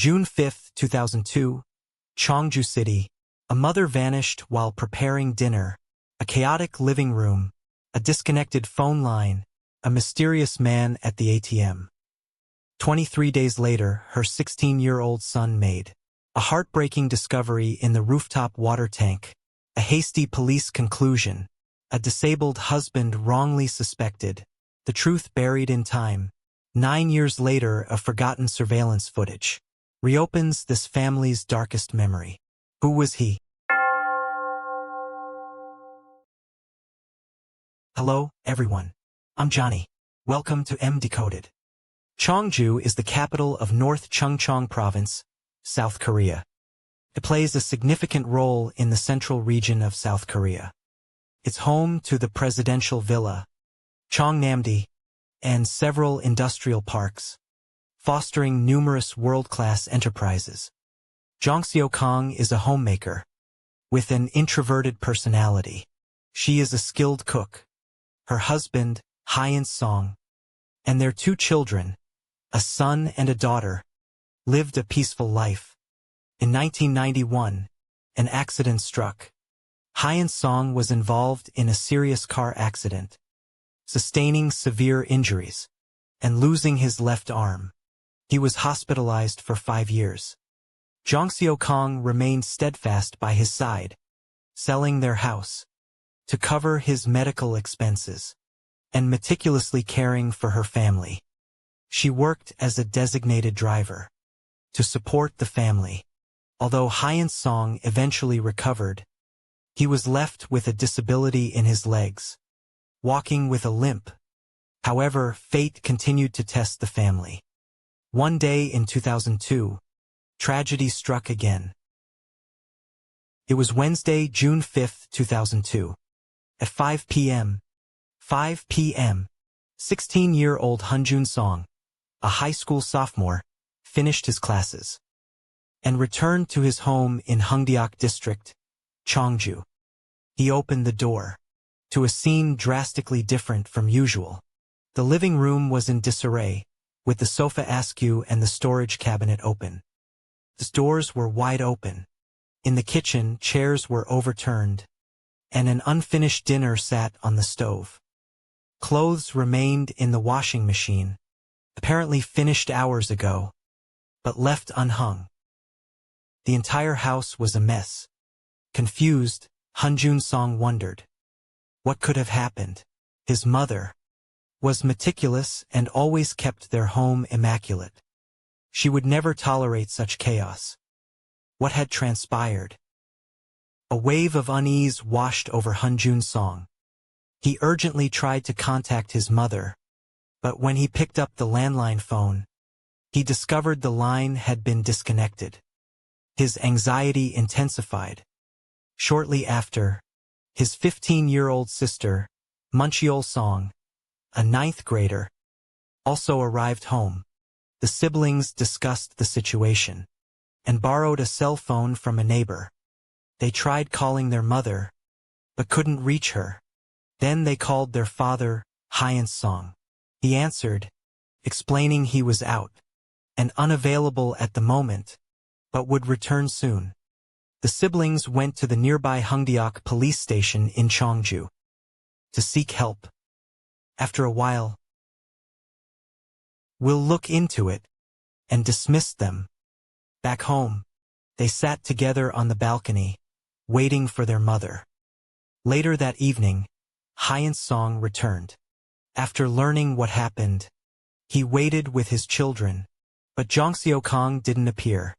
June 5, 2002, Cheongju City. A mother vanished while preparing dinner. A chaotic living room. A disconnected phone line. A mysterious man at the ATM. 23 days later, her 16-year-old son made a heartbreaking discovery in the rooftop water tank. A hasty police conclusion. A disabled husband wrongly suspected. The truth buried in time. 9 years later, a forgotten surveillance footage reopens this family's darkest memory. Who was he? Hello, everyone. I'm Johnny. Welcome to M Decoded. Cheongju is the capital of North Chungcheong Province, South Korea. It plays a significant role in the central region of South Korea. It's home to the presidential villa, Cheongnamdi, and several industrial parks, fostering numerous world-class enterprises. Jong Seo-kang is a homemaker with an introverted personality. She is a skilled cook. Her husband, Hyun Song, and their 2 children, a son and a daughter, lived a peaceful life. In 1991, an accident struck. Hyun Song was involved in a serious car accident, sustaining severe injuries and losing his left arm. He was hospitalized for 5 years. Jong Seo-kang remained steadfast by his side, selling their house to cover his medical expenses and meticulously caring for her family. She worked as a designated driver to support the family. Although Hyun Song eventually recovered, he was left with a disability in his legs, walking with a limp. However, fate continued to test the family. One day in 2002, tragedy struck again. It was Wednesday, June 5, 2002. At 5 p.m., 16-year-old Hunjun Song, a high school sophomore, finished his classes and returned to his home in Hungdeok District, Cheongju. He opened the door to a scene drastically different from usual. The living room was in disarray, with the sofa askew and the storage cabinet open. The doors were wide open. In the kitchen, chairs were overturned, and an unfinished dinner sat on the stove. Clothes remained in the washing machine, apparently finished hours ago, but left unhung. The entire house was a mess. Confused, Hunjun Song wondered what could have happened. His mother was meticulous and always kept their home immaculate. She would never tolerate such chaos. What had transpired? A wave of unease washed over Hunjun Song. He urgently tried to contact his mother, but when he picked up the landline phone, he discovered the line had been disconnected. His anxiety intensified. Shortly after, his 15-year-old sister, Muncheol Song, a 9th grader, also arrived home. The siblings discussed the situation and borrowed a cell phone from a neighbor. They tried calling their mother, but couldn't reach her. Then they called their father, Hyun Song. He answered, explaining he was out and unavailable at the moment, but would return soon. The siblings went to the nearby Hungdeok police station in Cheongju to seek help. After a while, "We'll look into it," and dismissed them. Back home, they sat together on the balcony, waiting for their mother. Later that evening, Hyun Song returned. After learning what happened, he waited with his children, but Jong Seo-kang didn't appear.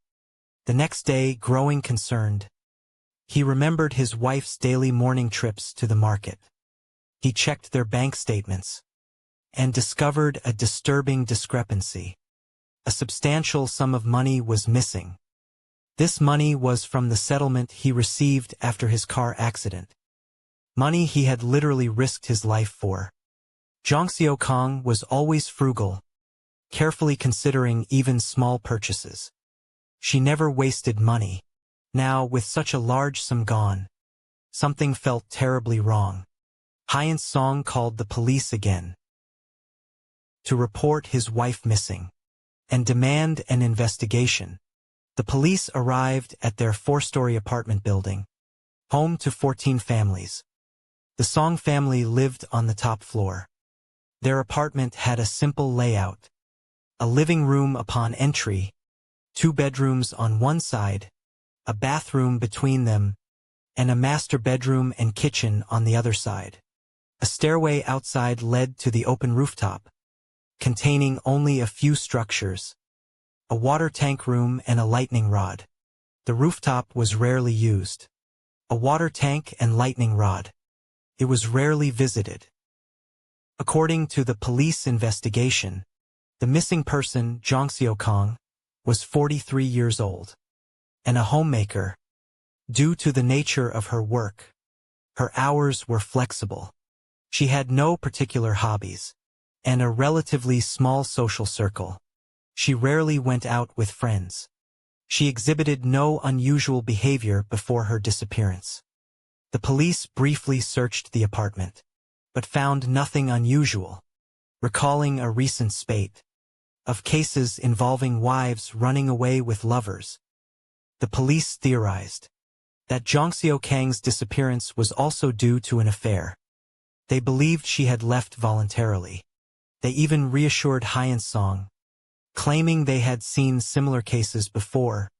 The next day, growing concerned, he remembered his wife's daily morning trips to the market. He checked their bank statements and discovered a disturbing discrepancy. A substantial sum of money was missing. This money was from the settlement he received after his car accident. Money he had literally risked his life for. Jong Seo-kang was always frugal, carefully considering even small purchases. She never wasted money. Now, with such a large sum gone, something felt terribly wrong. Hyun Song called the police again to report his wife missing and demand an investigation. The police arrived at their 4-story apartment building, home to 14 families. The Song family lived on the top floor. Their apartment had a simple layout: a living room upon entry, 2 bedrooms on one side, a bathroom between them, and a master bedroom and kitchen on the other side. A stairway outside led to the open rooftop, containing only a few structures: a water tank room and a lightning rod. The rooftop was rarely used. A water tank and lightning rod. It was rarely visited. According to the police investigation, the missing person, Jong Seo-kang, was 43 years old and a homemaker. Due to the nature of her work, her hours were flexible. She had no particular hobbies and a relatively small social circle. She rarely went out with friends. She exhibited no unusual behavior before her disappearance. The police briefly searched the apartment, but found nothing unusual, recalling a recent spate of cases involving wives running away with lovers. The police theorized that Jong Seo-kang's disappearance was also due to an affair. They believed she had left voluntarily. They even reassured Hyun-song, claiming they had seen similar cases before,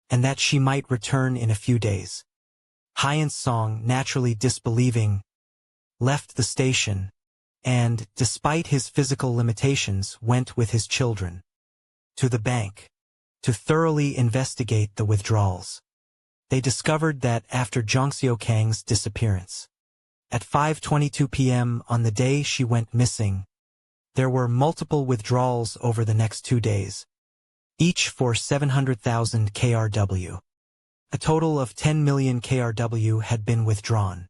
and that she might return in a few days. Hyun-song, naturally disbelieving, left the station, and, despite his physical limitations, went with his children to the bank to thoroughly investigate the withdrawals. They discovered that after Jong Seo-kang's disappearance, at 5:22 p.m. on the day she went missing, there were multiple withdrawals over the next 2 days, each for 700,000 KRW. A total of 10 million KRW had been withdrawn.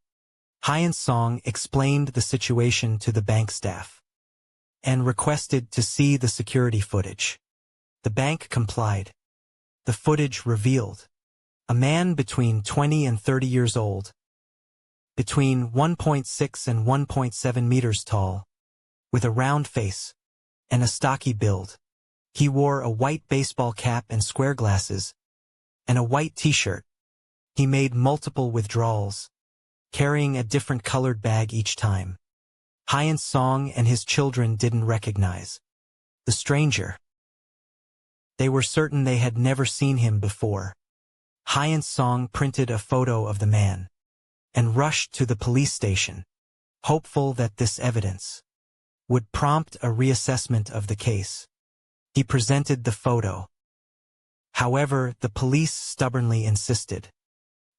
Hyun-song explained the situation to the bank staff and requested to see the security footage. The bank complied. The footage revealed a man between 20 and 30 years old, between 1.6 and 1.7 meters tall, with a round face and a stocky build. He wore a white baseball cap and square glasses, and a white t-shirt. He made multiple withdrawals, carrying a different colored bag each time. Hyun-song and his children didn't recognize the stranger. They were certain they had never seen him before. Hyun-song printed a photo of the man and rushed to the police station, hopeful that this evidence would prompt a reassessment of the case. He presented the photo. However, the police stubbornly insisted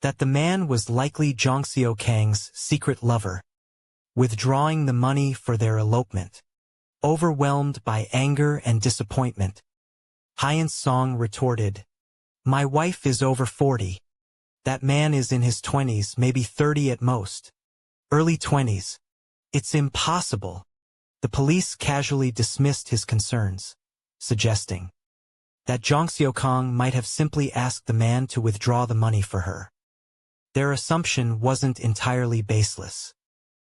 that the man was likely Jong Seo-kang's secret lover, withdrawing the money for their elopement. Overwhelmed by anger and disappointment, Hyun-song retorted, "My wife is over 40. That man is in his 20s, maybe 30 at most. Early 20s. It's impossible." The police casually dismissed his concerns, suggesting that Jong Seo-kang might have simply asked the man to withdraw the money for her. Their assumption wasn't entirely baseless.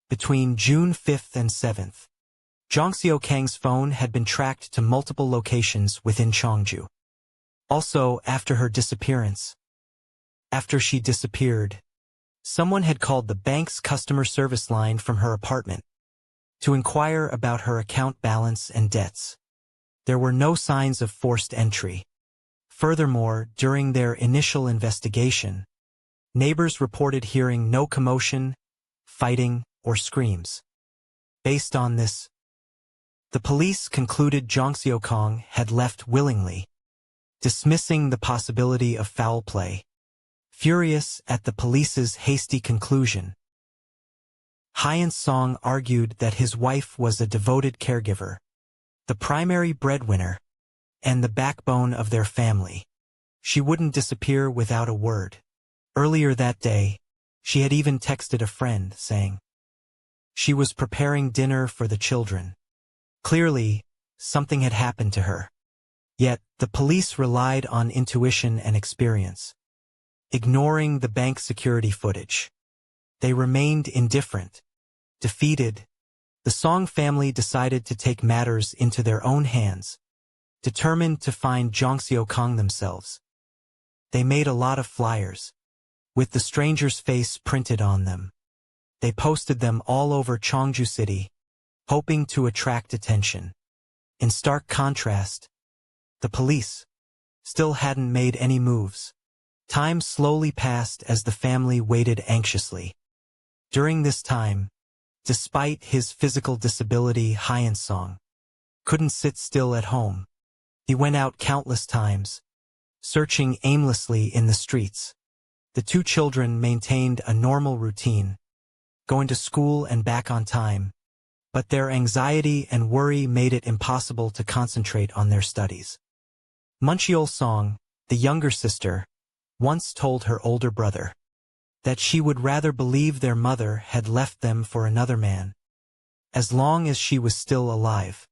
Between June 5th and 7th, Jong Seo-kang's phone had been tracked to multiple locations within Cheongju. Also, after her disappearance, after she disappeared, someone had called the bank's customer service line from her apartment to inquire about her account balance and debts. There were no signs of forced entry. Furthermore, during their initial investigation, neighbors reported hearing no commotion, fighting, or screams. Based on this, the police concluded Jong Seo-kang had left willingly, dismissing the possibility of foul play. Furious at the police's hasty conclusion, Hyun-song argued that his wife was a devoted caregiver, the primary breadwinner, and the backbone of their family. She wouldn't disappear without a word. Earlier that day, she had even texted a friend saying she was preparing dinner for the children. Clearly, something had happened to her. Yet, the police relied on intuition and experience, ignoring the bank security footage. They remained indifferent. Defeated, the Song family decided to take matters into their own hands, determined to find Jong Seo-kang themselves. They made a lot of flyers, with the stranger's face printed on them. They posted them all over Cheongju City, hoping to attract attention. In stark contrast, the police still hadn't made any moves. Time slowly passed as the family waited anxiously. During this time, despite his physical disability, Hyun-song couldn't sit still at home. He went out countless times, searching aimlessly in the streets. The two children maintained a normal routine, going to school and back on time, but their anxiety and worry made it impossible to concentrate on their studies. Muncheol-song, the younger sister, once told her older brother that she would rather believe their mother had left them for another man. As long as she was still alive,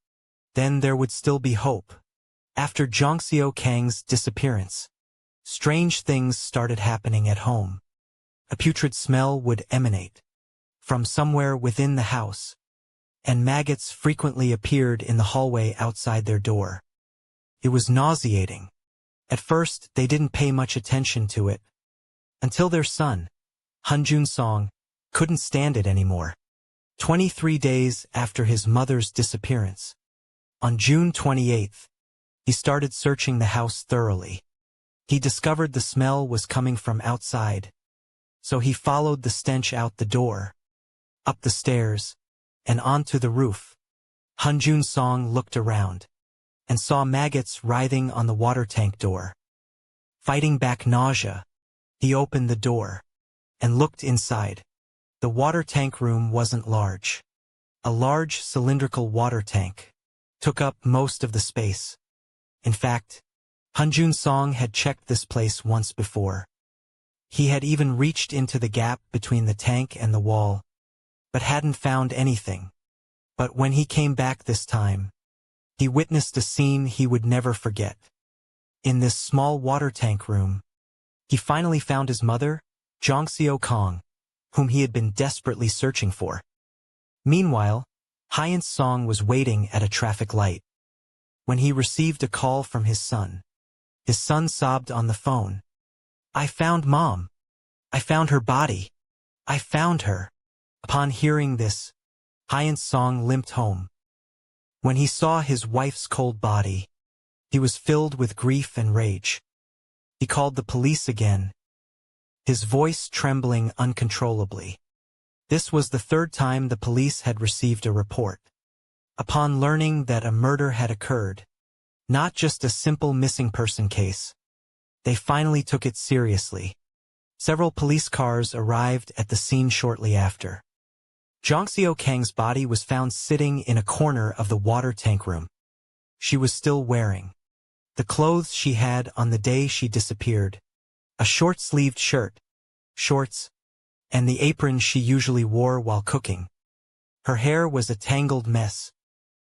then there would still be hope. After Jongseo Kang's disappearance, strange things started happening at home. A putrid smell would emanate from somewhere within the house, and maggots frequently appeared in the hallway outside their door. It was nauseating. At first, they didn't pay much attention to it, until their son, Hyun-song, couldn't stand it anymore. 23 days after his mother's disappearance, on June 28th, he started searching the house thoroughly. He discovered the smell was coming from outside, so he followed the stench out the door, up the stairs, and onto the roof. Hyun-song looked around and saw maggots writhing on the water tank door. Fighting back nausea, he opened the door and looked inside. The water tank room wasn't large. A large cylindrical water tank took up most of the space. In fact, Hyun-song had checked this place once before. He had even reached into the gap between the tank and the wall, but hadn't found anything. But when he came back this time, he witnessed a scene he would never forget. In this small water tank room, he finally found his mother, Jongseo Kang, whom he had been desperately searching for. Meanwhile, Hyun-song was waiting at a traffic light when he received a call from his son. His son sobbed on the phone. "I found Mom. I found her body. I found her." Upon hearing this, Hyun-song limped home. When he saw his wife's cold body, he was filled with grief and rage. He called the police again, his voice trembling uncontrollably. This was the third time the police had received a report. Upon learning that a murder had occurred, not just a simple missing person case, they finally took it seriously. Several police cars arrived at the scene shortly after. Jongseo Kang's body was found sitting in a corner of the water tank room. She was still wearing the clothes she had on the day she disappeared, a short-sleeved shirt, shorts, and the apron she usually wore while cooking. Her hair was a tangled mess,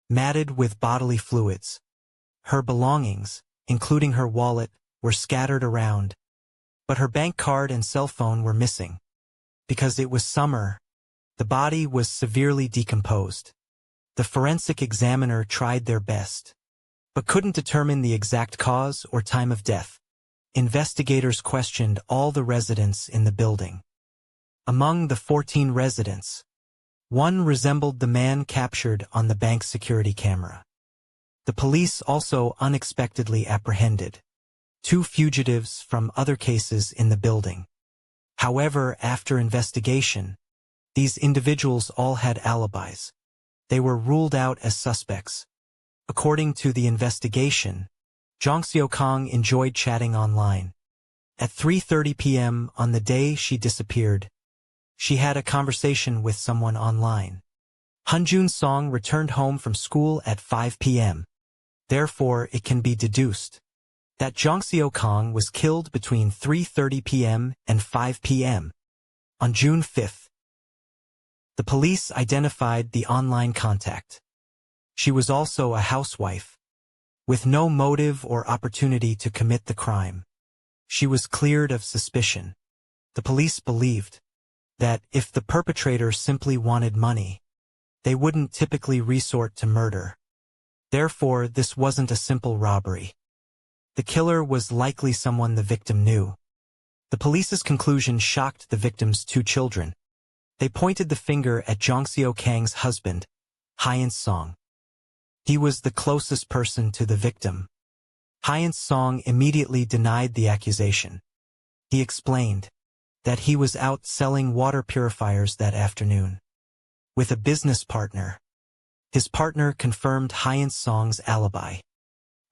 matted with bodily fluids. Her belongings, including her wallet, were scattered around, but her bank card and cell phone were missing. Because it was summer, the body was severely decomposed. The forensic examiner tried their best, but couldn't determine the exact cause or time of death. Investigators questioned all the residents in the building. Among the 14 residents, one resembled the man captured on the bank's security camera. The police also unexpectedly apprehended 2 fugitives from other cases in the building. However, after investigation, these individuals all had alibis. They were ruled out as suspects. According to the investigation, Jongseo Kang enjoyed chatting online. At 3:30 p.m. on the day she disappeared, she had a conversation with someone online. Hyun-song returned home from school at 5 p.m. Therefore, it can be deduced that Jongseo Kang was killed between 3:30 p.m. and 5 p.m. on June 5th. The police identified the online contact. She was also a housewife, with no motive or opportunity to commit the crime. She was cleared of suspicion. The police believed that if the perpetrator simply wanted money, they wouldn't typically resort to murder. Therefore, this wasn't a simple robbery. The killer was likely someone the victim knew. The police's conclusion shocked the victim's two children. They pointed the finger at Jong Kang's husband, Hyun Song. He was the closest person to the victim. Hyun Song immediately denied the accusation. He explained that he was out selling water purifiers that afternoon with a business partner. His partner confirmed Hyun Song's alibi.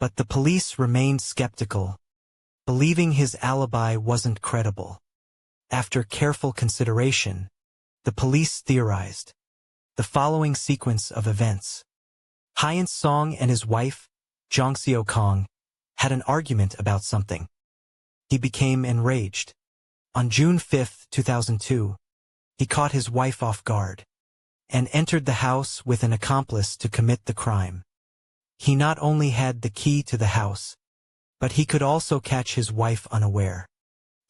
But the police remained skeptical, believing his alibi wasn't credible. After careful consideration, the police theorized the following sequence of events. Hyun Song and his wife, Jong Kang, had an argument about something. He became enraged. On June 5, 2002, he caught his wife off guard and entered the house with an accomplice to commit the crime. He not only had the key to the house, but he could also catch his wife unaware.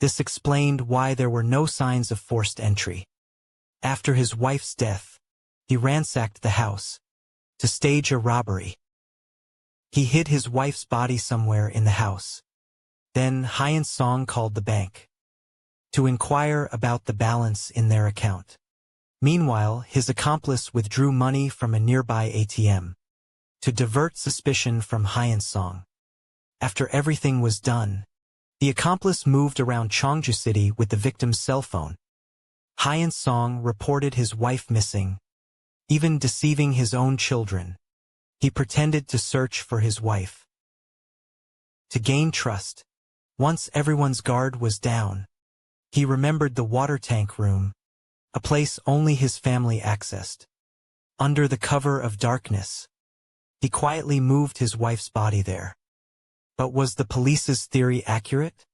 This explained why there were no signs of forced entry. After his wife's death, he ransacked the house to stage a robbery. He hid his wife's body somewhere in the house. Then Hyun Song called the bank to inquire about the balance in their account. Meanwhile, his accomplice withdrew money from a nearby ATM to divert suspicion from Hyun Song. After everything was done, the accomplice moved around Cheongju City with the victim's cell phone. Hyun Song reported his wife missing, even deceiving his own children. He pretended to search for his wife. To gain trust, once everyone's guard was down, he remembered the water tank room, a place only his family accessed. Under the cover of darkness, he quietly moved his wife's body there. But was the police's theory accurate?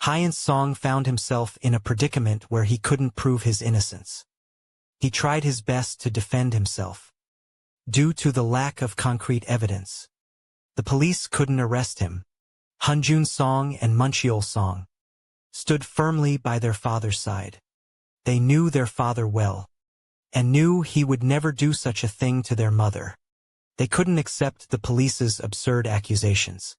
Hyun Song found himself in a predicament where he couldn't prove his innocence. He tried his best to defend himself. Due to the lack of concrete evidence, the police couldn't arrest him. Hunjun Song and Muncheol Song stood firmly by their father's side. They knew their father well, and knew he would never do such a thing to their mother. They couldn't accept the police's absurd accusations.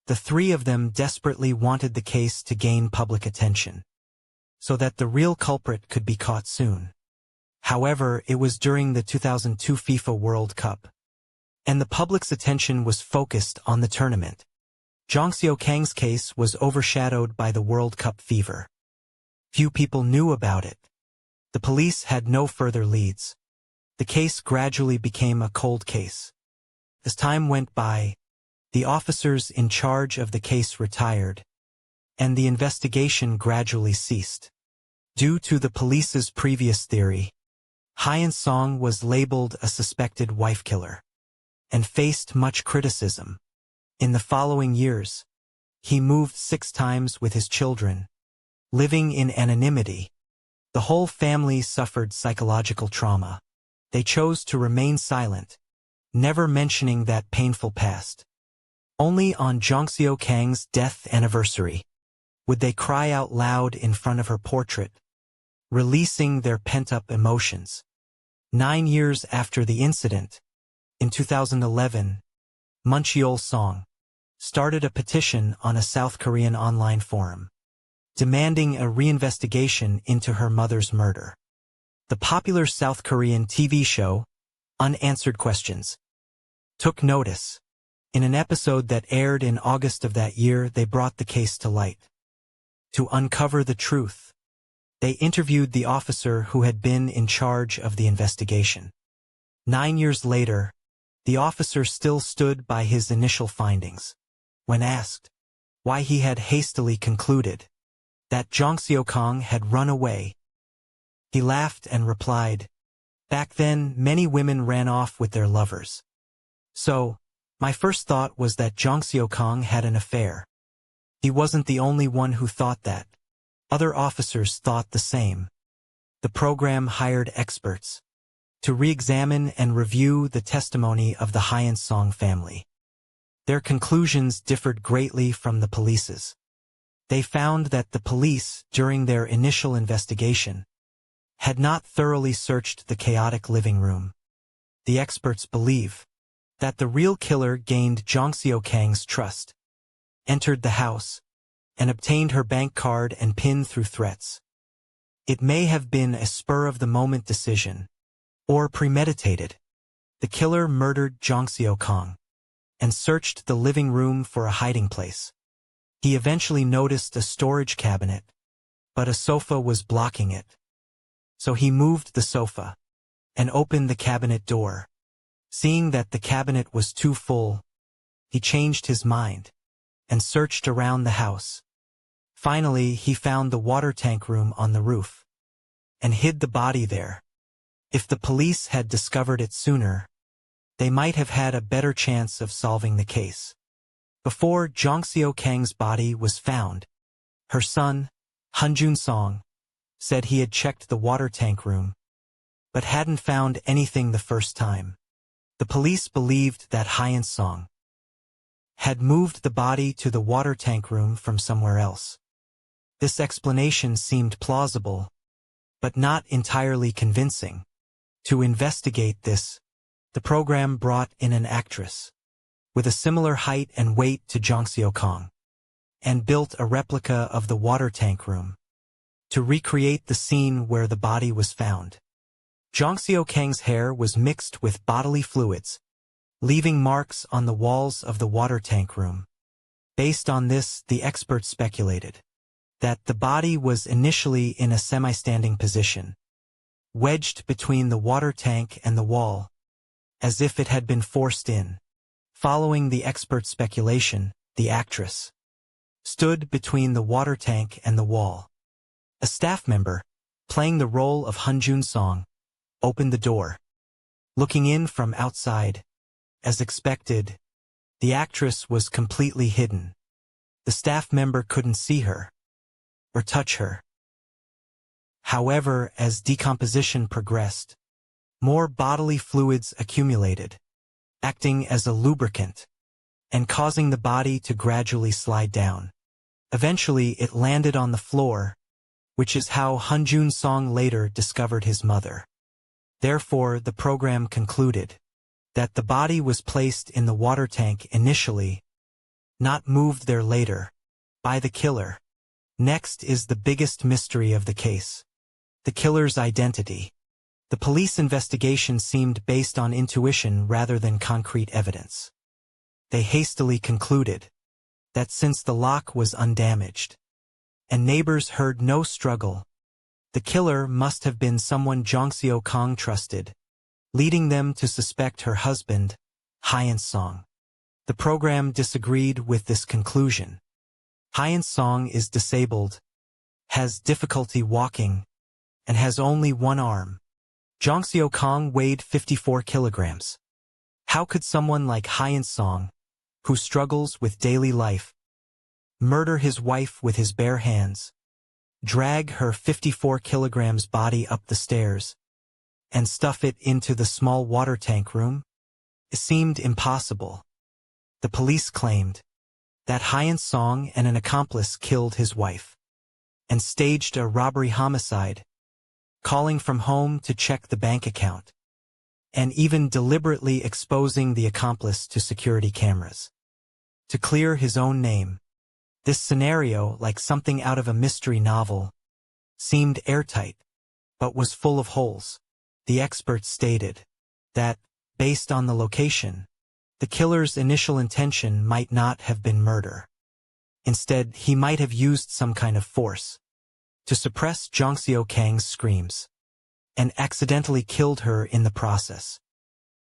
The three of them desperately wanted the case to gain public attention, so that the real culprit could be caught soon. However, it was during the 2002 FIFA World Cup, and the public's attention was focused on the tournament. Jong Kang's case was overshadowed by the World Cup fever. Few people knew about it. The police had no further leads. The case gradually became a cold case. As time went by, the officers in charge of the case retired, and the investigation gradually ceased. Due to the police's previous theory, Hyun Song was labeled a suspected wife killer and faced much criticism. In the following years, he moved 6 times with his children, living in anonymity. The whole family suffered psychological trauma. They chose to remain silent, never mentioning that painful past. Only on Jong Kang's death anniversary would they cry out loud in front of her portrait, releasing their pent-up emotions. 9 years after the incident, in 2011, Muncheol Song started a petition on a South Korean online forum, demanding a reinvestigation into her mother's murder. The popular South Korean TV show, Unanswered Questions, took notice. In an episode that aired in August of that year, they brought the case to light. To uncover the truth, they interviewed the officer who had been in charge of the investigation. 9 years later, the officer still stood by his initial findings. When asked why he had hastily concluded that Jong Kang had run away, he laughed and replied, "Back then, many women ran off with their lovers. So, my first thought was that Jong Kang had an affair." He wasn't the only one who thought that. Other officers thought the same. The program hired experts to re-examine and review the testimony of the Hyun Song family. Their conclusions differed greatly from the police's. They found that the police, during their initial investigation, had not thoroughly searched the chaotic living room. The experts believe that the real killer gained Jong Kang's trust entered the house, and obtained her bank card and PIN through threats. It may have been a spur-of-the-moment decision, or premeditated. The killer murdered Jong Seo-kang and searched the living room for a hiding place. He eventually noticed a storage cabinet, but a sofa was blocking it. So he moved the sofa and opened the cabinet door. Seeing that the cabinet was too full, he changed his mind and searched around the house. Finally, he found the water tank room on the roof and hid the body there. If the police had discovered it sooner, they might have had a better chance of solving the case. Before Jong Seo-kang's body was found, her son, Hunjun Song, said he had checked the water tank room, but hadn't found anything the first time. The police believed that Hyun Song had moved the body to the water tank room from somewhere else. This explanation seemed plausible, but not entirely convincing. To investigate this, the program brought in an actress with a similar height and weight to Jong Seo-kang and built a replica of the water tank room to recreate the scene where the body was found. Jong Seo-kang's hair was mixed with bodily fluids, leaving marks on the walls of the water tank room. Based on this, the experts speculated that the body was initially in a semi-standing position, wedged between the water tank and the wall, as if it had been forced in. Following the expert speculation, the actress stood between the water tank and the wall. A staff member, playing the role of Hunjun Song, opened the door. Looking in from outside, as expected, the actress was completely hidden. The staff member couldn't see her or touch her. However, as decomposition progressed, more bodily fluids accumulated, acting as a lubricant and causing the body to gradually slide down. Eventually, it landed on the floor, which is how Hunjun Song later discovered his mother. Therefore, the program concluded that the body was placed in the water tank initially, not moved there later, by the killer. Next is the biggest mystery of the case: the killer's identity. The police investigation seemed based on intuition rather than concrete evidence. They hastily concluded that since the lock was undamaged and neighbors heard no struggle, the killer must have been someone Jong Seo-kang trusted, leading them to suspect her husband, Hyun Song. The program disagreed with this conclusion. Hyun Song is disabled, has difficulty walking, and has only one arm. Jong Seo-kang weighed 54 kilograms. How could someone like Hyun Song, who struggles with daily life, murder his wife with his bare hands, drag her 54 kilograms body up the stairs, and stuff it into the small water tank room? It seemed impossible. The police claimed that Hyun Song and an accomplice killed his wife and staged a robbery homicide, calling from home to check the bank account, and even deliberately exposing the accomplice to security cameras to clear his own name. This scenario, like something out of a mystery novel, seemed airtight, but was full of holes. The experts stated that, based on the location, the killer's initial intention might not have been murder. Instead, he might have used some kind of force to suppress Jong Seo-kang's screams, and accidentally killed her in the process.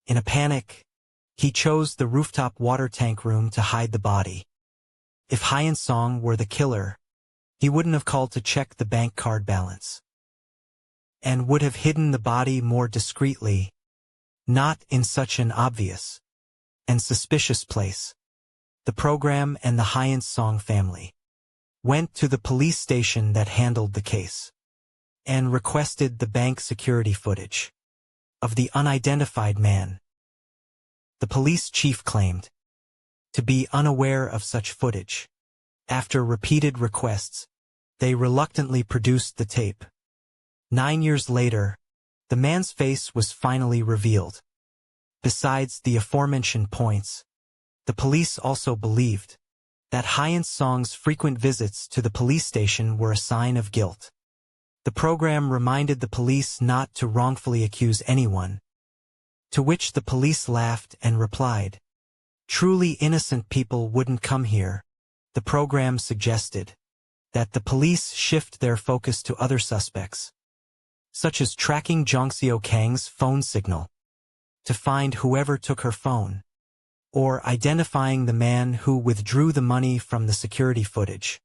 In a panic, he chose the rooftop water tank room to hide the body. If Hyun Song were the killer, he wouldn't have called to check the bank card balance, and would have hidden the body more discreetly, not in such an obvious and suspicious place. The program and the Hyun Song family went to the police station that handled the case and requested the bank security footage of the unidentified man. The police chief claimed to be unaware of such footage. After repeated requests, they reluctantly produced the tape. 9 years later, the man's face was finally revealed. Besides the aforementioned points, the police also believed that Hyun Song's frequent visits to the police station were a sign of guilt. The program reminded the police not to wrongfully accuse anyone, to which the police laughed and replied, "Truly innocent people wouldn't come here." The program suggested that the police shift their focus to other suspects, such as tracking Jong Seo-kang's phone signal to find whoever took her phone, or identifying the man who withdrew the money from the security footage.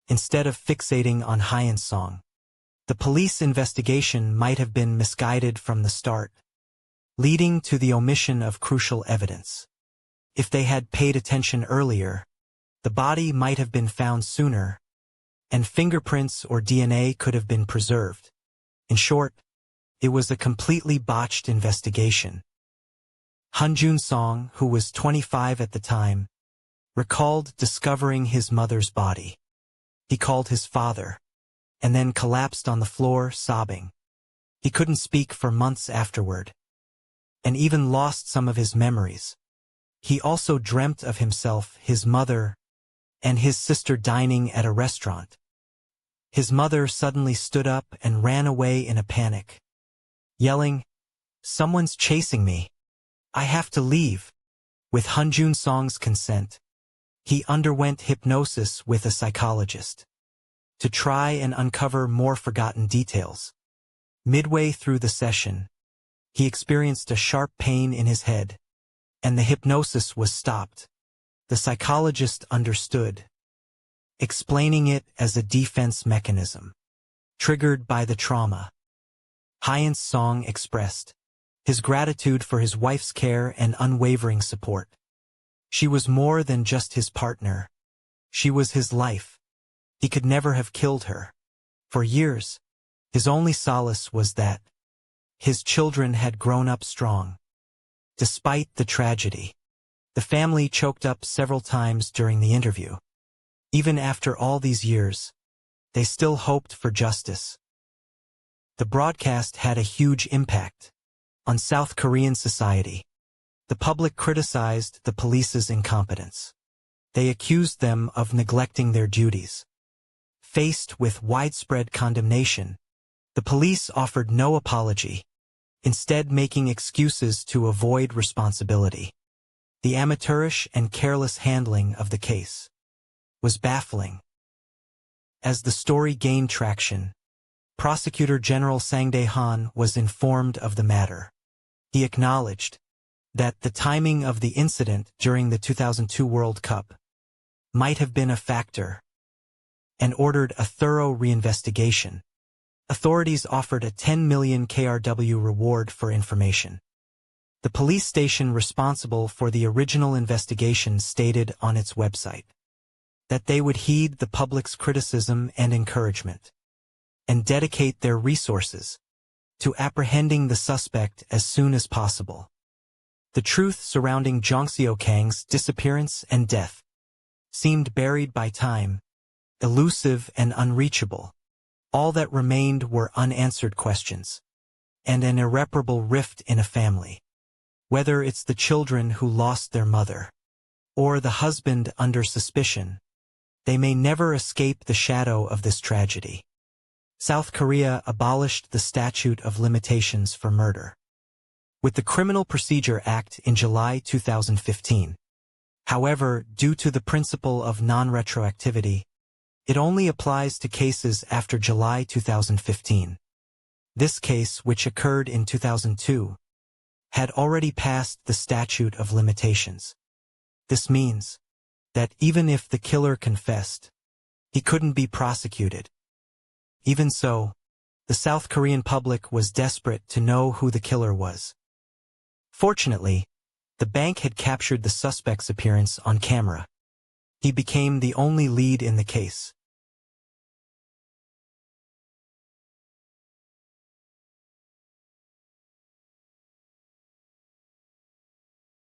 Instead of fixating on Hyun Song, the police investigation might have been misguided from the start, leading to the omission of crucial evidence. If they had paid attention earlier, the body might have been found sooner, and fingerprints or DNA could have been preserved. In short, it was a completely botched investigation. Hanjun Song, who was 25 at the time, recalled discovering his mother's body. He called his father, and then collapsed on the floor, sobbing. He couldn't speak for months afterward, and even lost some of his memories. He also dreamt of himself, his mother, and his sister dining at a restaurant. His mother suddenly stood up and ran away in a panic, yelling, "Someone's chasing me. I have to leave." With Hanjun Song's consent, he underwent hypnosis with a psychologist to try and uncover more forgotten details. Midway through the session, he experienced a sharp pain in his head, and the hypnosis was stopped. The psychologist understood, explaining it as a defense mechanism, triggered by the trauma. Hyun Song expressed his gratitude for his wife's care and unwavering support. She was more than just his partner. She was his life. He could never have killed her. For years, his only solace was that his children had grown up strong. Despite the tragedy, the family choked up several times during the interview. Even after all these years, they still hoped for justice. The broadcast had a huge impact on South Korean society. The public criticized the police's incompetence. They accused them of neglecting their duties. Faced with widespread condemnation, the police offered no apology, instead making excuses to avoid responsibility. The amateurish and careless handling of the case was baffling. As the story gained traction, Prosecutor General Sang Dae-han was informed of the matter. He acknowledged that the timing of the incident during the 2002 World Cup might have been a factor, and ordered a thorough reinvestigation. Authorities offered a 10 million KRW reward for information. The police station responsible for the original investigation stated on its website that they would heed the public's criticism and encouragement, and dedicate their resources to apprehending the suspect as soon as possible. The truth surrounding Jong Seo-kang's disappearance and death seemed buried by time, elusive and unreachable. All that remained were unanswered questions, and an irreparable rift in a family. Whether it's the children who lost their mother, or the husband under suspicion, they may never escape the shadow of this tragedy. South Korea abolished the statute of limitations for murder with the Criminal Procedure Act in July 2015. However, due to the principle of non-retroactivity, it only applies to cases after July 2015. This case, which occurred in 2002, had already passed the statute of limitations. This means that even if the killer confessed, he couldn't be prosecuted. Even so, the South Korean public was desperate to know who the killer was. Fortunately, the bank had captured the suspect's appearance on camera. He became the only lead in the case.